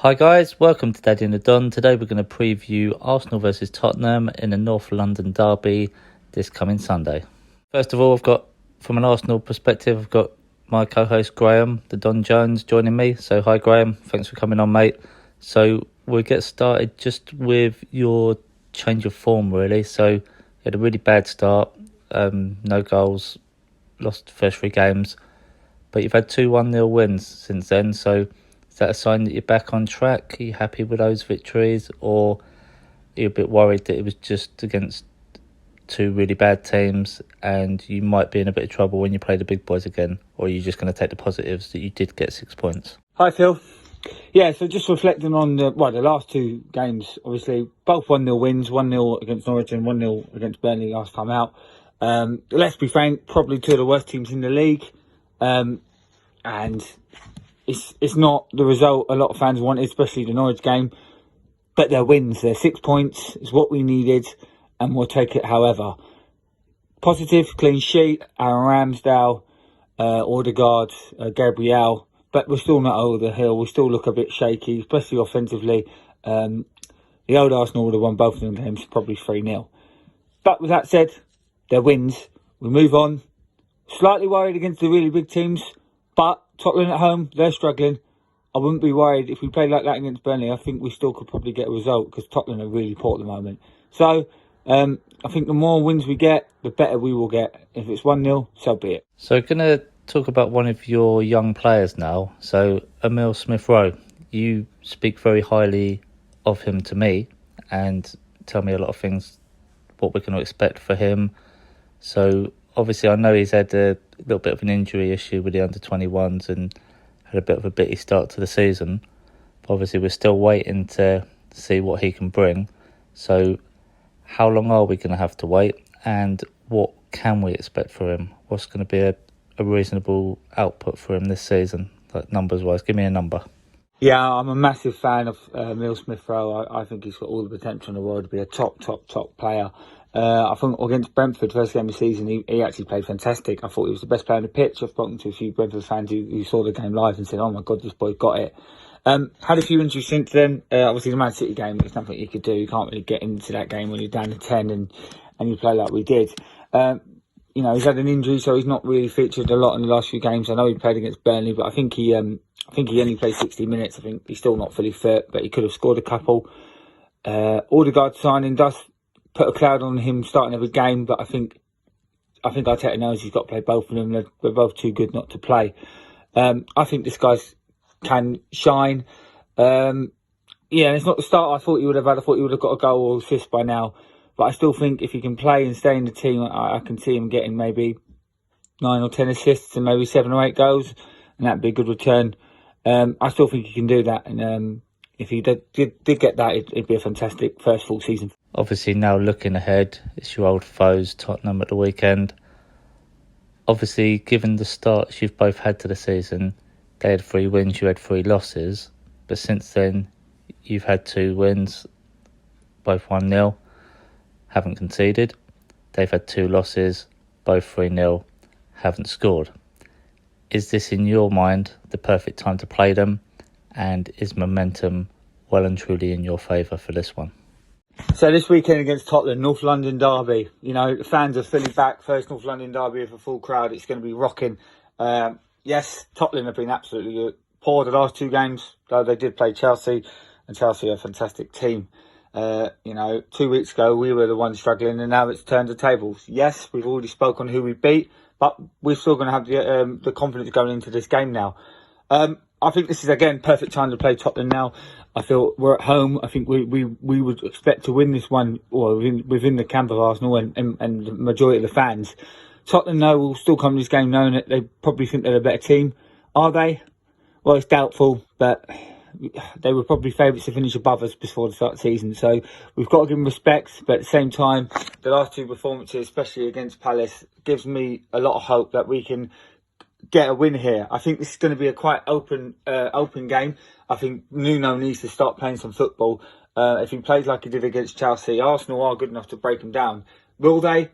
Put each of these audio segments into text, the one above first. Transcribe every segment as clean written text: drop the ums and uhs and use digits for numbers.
Hi guys, welcome to Daddy and the Don. Today we're going to preview Arsenal versus Tottenham in the North London derby this coming Sunday. First of all, from an Arsenal perspective, I've got my co-host Graham, the Don Jones, joining me. So hi Graham, thanks for coming on mate. So we'll get started just with your change of form really. So you had a really bad start, no goals, lost the first 3 games, but you've had 2 1-0 wins since then, so is that a sign that you're back on track? Are you happy with those victories, or are you a bit worried that it was just against 2 really bad teams and you might be in a bit of trouble when you play the big boys again? Or are you just going to take the positives that you did get 6 points? Hi Phil. Yeah, so just reflecting on the last 2 games, obviously both 1-0 wins, 1-0 against Norwich and 1-0 against Burnley last time out. Let's be frank, probably 2 of the worst teams in the league. And it's not the result a lot of fans wanted, especially the Norwich game. But they're wins. They're 6 points. It's what we needed, and we'll take it however. Positive, clean sheet, Aaron Ramsdale, Odegaard, Gabriel. But we're still not over the hill. We still look a bit shaky, especially offensively. The old Arsenal would have won both of them games, probably 3-0. But with that said, they're wins. We move on. Slightly worried against the really big teams, but Tottenham at home, they're struggling. I wouldn't be worried if we played like that against Burnley. I think we still could probably get a result because Tottenham are really poor at the moment. So I think the more wins we get, the better we will get. If it's 1-0, so be it. So going to talk about one of your young players now. So Emil Rowe, you speak very highly of him to me and tell me a lot of things, what we're going to expect for him. So obviously I know he's had a little bit of an injury issue with the under-21s and had a bit of a bitty start to the season. But obviously we're still waiting to see what he can bring. So how long are we going to have to wait, and what can we expect for him? What's going to be a reasonable output for him this season, like numbers-wise? Give me a number. Yeah, I'm a massive fan of Emil Rowe. I think he's got all the potential in the world to be a top player. I think against Brentford, first game of the season, he actually played fantastic. I thought he was the best player on the pitch. I've spoken to a few Brentford fans who saw the game live and said, oh my God, this boy got it. Had a few injuries since then. Obviously, the Man City game, there's nothing you could do. You can't really get into that game when you're down to 10 and you play like we did. He's had an injury, so he's not really featured a lot in the last few games. I know he played against Burnley, but I think he only played 60 minutes. I think he's still not fully fit, but he could have scored a couple. Odegaard signing does put a cloud on him starting every game, but I think Arteta knows he's got to play both of them. They're both too good not to play. I think this guy can shine. It's not the start I thought he would have had. I thought he would have got a goal or assist by now. But I still think if he can play and stay in the team, I can see him getting maybe 9 or 10 assists and maybe 7 or 8 goals, and that'd be a good return. I still think he can do that, and if he did get that, it'd be a fantastic first full season. Obviously, now looking ahead, it's your old foes, Tottenham, at the weekend. Obviously, given the starts you've both had to the season, they had 3 wins, you had 3 losses. But since then, you've had 2 wins, both 1-0, haven't conceded. They've had 2 losses, both 3-0, haven't scored. Is this, in your mind, the perfect time to play them? And is momentum well and truly in your favour for this one? So this weekend against Tottenham, North London derby. The fans are fully back. First North London derby with a full crowd. It's going to be rocking. Yes, Tottenham have been absolutely poor the last 2 games, though they did play Chelsea, and Chelsea are a fantastic team. 2 weeks ago we were the ones struggling, and now it's turned the tables. Yes, we've already spoken on who we beat, but we're still going to have the confidence going into this game now. I think this is, again, perfect time to play Tottenham now. I feel we're at home. I think we would expect to win this one, or within the camp of Arsenal and the majority of the fans. Tottenham, though, will still come to this game knowing that they probably think they're a better team. Are they? Well, it's doubtful, but they were probably favourites to finish above us before the start of the season. So we've got to give them respect, but at the same time, the last 2 performances, especially against Palace, gives me a lot of hope that we can get a win here. I think this is going to be a quite open game. I think Nuno needs to start playing some football. If he plays like he did against Chelsea, Arsenal are good enough to break him down. Will they?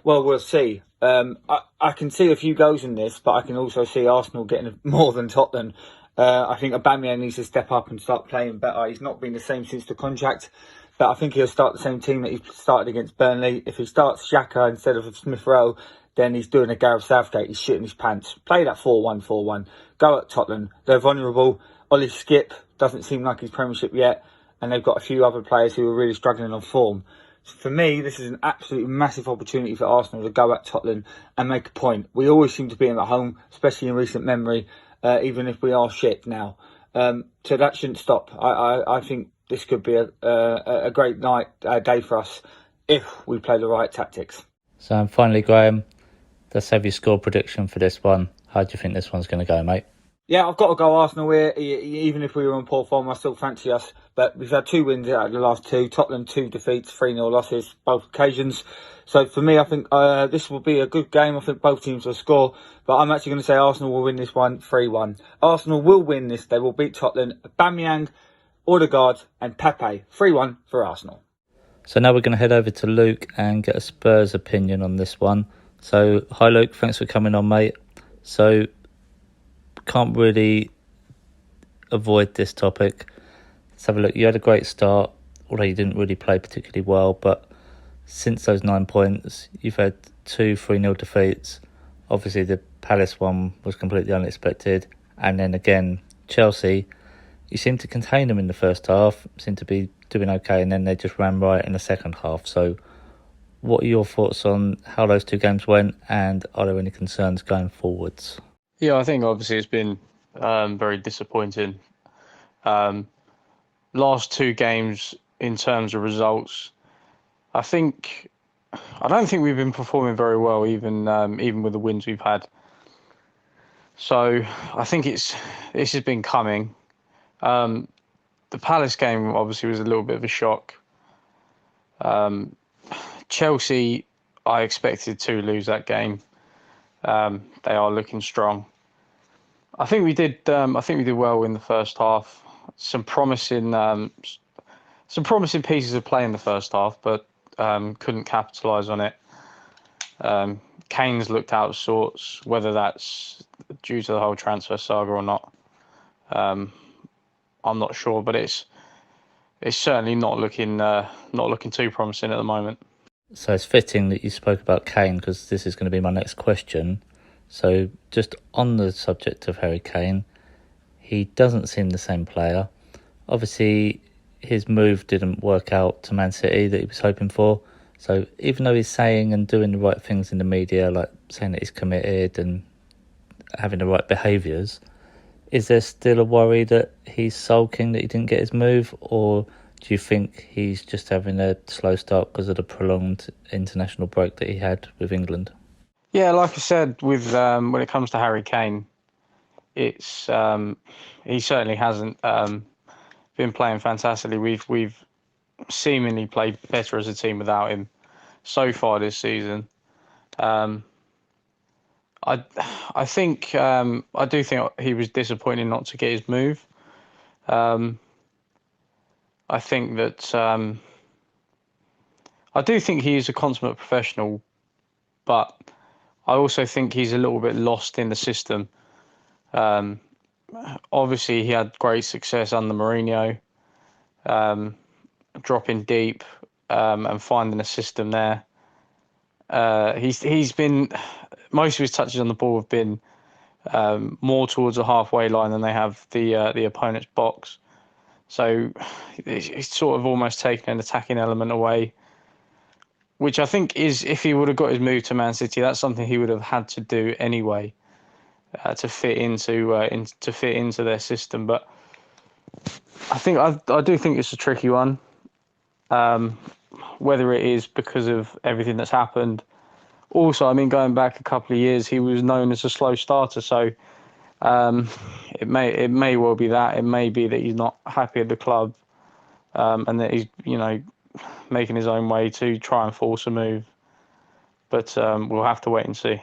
Well, we'll see. I can see a few goals in this, but I can also see Arsenal getting more than Tottenham. I think Aubameyang needs to step up and start playing better. He's not been the same since the contract, but I think he'll start the same team that he started against Burnley. If he starts Xhaka instead of Smith Rowe, then he's doing a Gareth Southgate. He's shitting his pants. Play that 4-1-4-1. Go at Tottenham. They're vulnerable. Ollie Skip doesn't seem like his Premiership yet, and they've got a few other players who are really struggling on form. So for me, this is an absolutely massive opportunity for Arsenal to go at Tottenham and make a point. We always seem to be at home, especially in recent memory, even if we are shit now. So that shouldn't stop. I think this could be a great day for us if we play the right tactics. So and finally, Graham, let's have your score prediction for this one. How do you think this one's going to go, mate? Yeah, I've got to go Arsenal here. Even if we were on poor form, I still fancy us. But we've had 2 wins out of the last 2. Tottenham 2 defeats, 3-0 losses, both occasions. So for me, I think this will be a good game. I think both teams will score. But I'm actually going to say Arsenal will win this one 3-1. Arsenal will win this. They will beat Tottenham. Aubameyang, Odegaard and Pepe. 3-1 for Arsenal. So now we're going to head over to Luke and get a Spurs opinion on this one. So hi Luke, thanks for coming on, mate. So can't really avoid this topic. Let's have a look. You had a great start, although you didn't really play particularly well, but since those 9 points, you've had 2 3-0 defeats. Obviously the Palace one was completely unexpected, and then again Chelsea, you seemed to contain them in the first half, seemed to be doing okay, and then they just ran riot in the second half. So what are your thoughts on how those 2 games went, and are there any concerns going forwards? Yeah, I think obviously it's been very disappointing. Last 2 games in terms of results, I don't think we've been performing very well, even with the wins we've had. So I think this has been coming. The Palace game obviously was a little bit of a shock. Chelsea, I expected to lose that game. They are looking strong. I think we did well in the first half. Some promising pieces of play in the first half, but couldn't capitalise on it. Kane's looked out of sorts, whether that's due to the whole transfer saga or not. I'm not sure, but it's certainly not looking too promising at the moment. So it's fitting that you spoke about Kane, because this is going to be my next question. So just on the subject of Harry Kane, he doesn't seem the same player. Obviously, his move didn't work out to Man City that he was hoping for. So even though he's saying and doing the right things in the media, like saying that he's committed and having the right behaviours, is there still a worry that he's sulking that he didn't get his move? Or do you think he's just having a slow start because of the prolonged international break that he had with England? Yeah, like I said, with when it comes to Harry Kane, it's he certainly hasn't been playing fantastically. We've seemingly played better as a team without him so far this season. I do think he was disappointed not to get his move. I think that I do think he is a consummate professional, but I also think he's a little bit lost in the system. Obviously, he had great success under Mourinho, dropping deep and finding a system there. He's been, most of his touches on the ball have been more towards the halfway line than they have the opponent's box. So it's sort of almost taken an attacking element away, which I think is, if he would have got his move to Man City, that's something he would have had to do anyway to fit into their system. But I do think it's a tricky one. Whether it is because of everything that's happened. Also, I mean, going back a couple of years, he was known as a slow starter, so it may well be that. It may be that he's not happy at the club, and that he's making his own way to try and force a move. But we'll have to wait and see.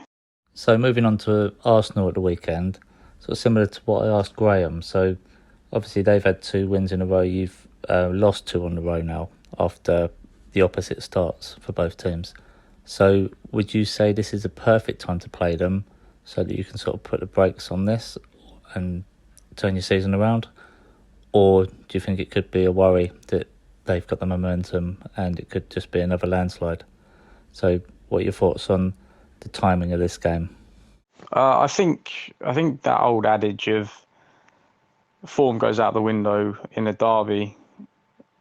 So moving on to Arsenal at the weekend, sort of similar to what I asked Graham. So obviously they've had 2 wins in a row. You've lost 2 on the row now after the opposite starts for both teams. So would you say this is a perfect time to play them so that you can sort of put the brakes on this and turn your season around? Or do you think it could be a worry that they've got the momentum and it could just be another landslide? So what are your thoughts on the timing of this game? I think that old adage of form goes out the window in a derby,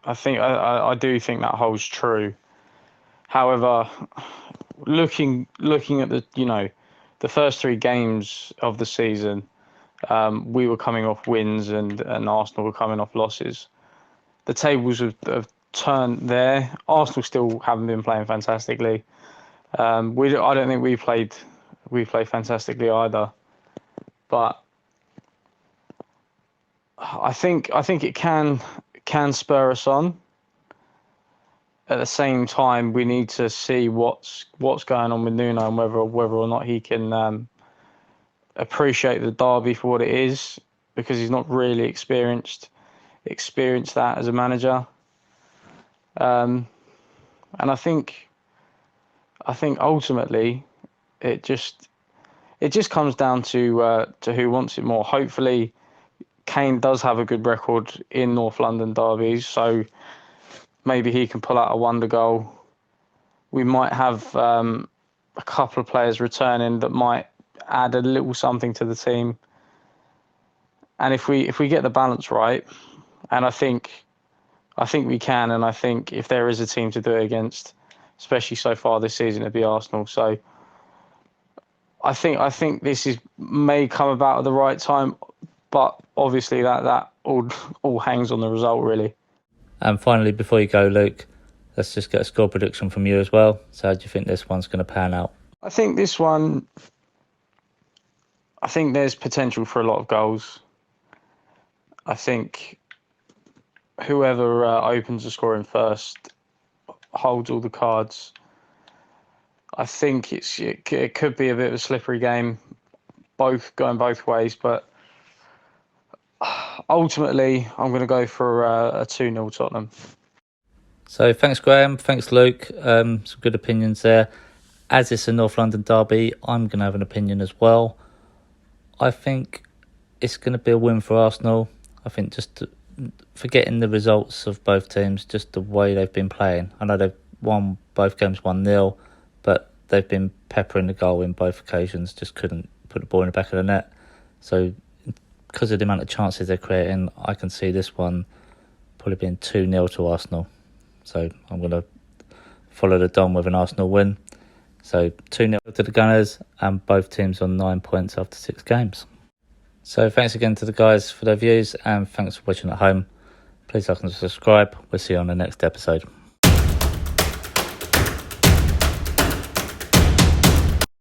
I do think that holds true. However, looking at the first 3 games of the season, we were coming off wins and Arsenal were coming off losses. The tables have turned there. Arsenal still haven't been playing fantastically. I don't think we played fantastically either. But I think it can spur us on. At the same time, we need to see what's going on with Nuno and whether or not he can appreciate the derby for what it is, because he's not really experienced that as a manager. And I think ultimately it just comes down to who wants it more. Hopefully, Kane does have a good record in North London derbies, so maybe he can pull out a wonder goal. We might have a couple of players returning that might add a little something to the team. And if we get the balance right, and I think we can, and I think if there is a team to do it against, especially so far this season, it'd be Arsenal. So I think this may come about at the right time, but obviously that all hangs on the result, really. And finally, before you go, Luke, let's just get a score prediction from you as well. So how do you think this one's going to pan out? I think this one, there's potential for a lot of goals. I think whoever opens the scoring first holds all the cards. I think it could be a bit of a slippery game, going both ways, but ultimately I'm going to go for a 2-0 Tottenham. So thanks, Graham. Thanks, Luke. Some good opinions there. As it's a North London derby, I'm going to have an opinion as well. I think it's going to be a win for Arsenal. I think just forgetting the results of both teams, just the way they've been playing. I know they've won both games 1-0, but they've been peppering the goal in both occasions, just couldn't put the ball in the back of the net. So because of the amount of chances they're creating, I can see this one probably being 2-0 to Arsenal. So I'm going to follow the Don with an Arsenal win. So 2-0 to the Gunners, and both teams on 9 points after 6 games. So thanks again to the guys for their views, and thanks for watching at home. Please like and subscribe. We'll see you on the next episode.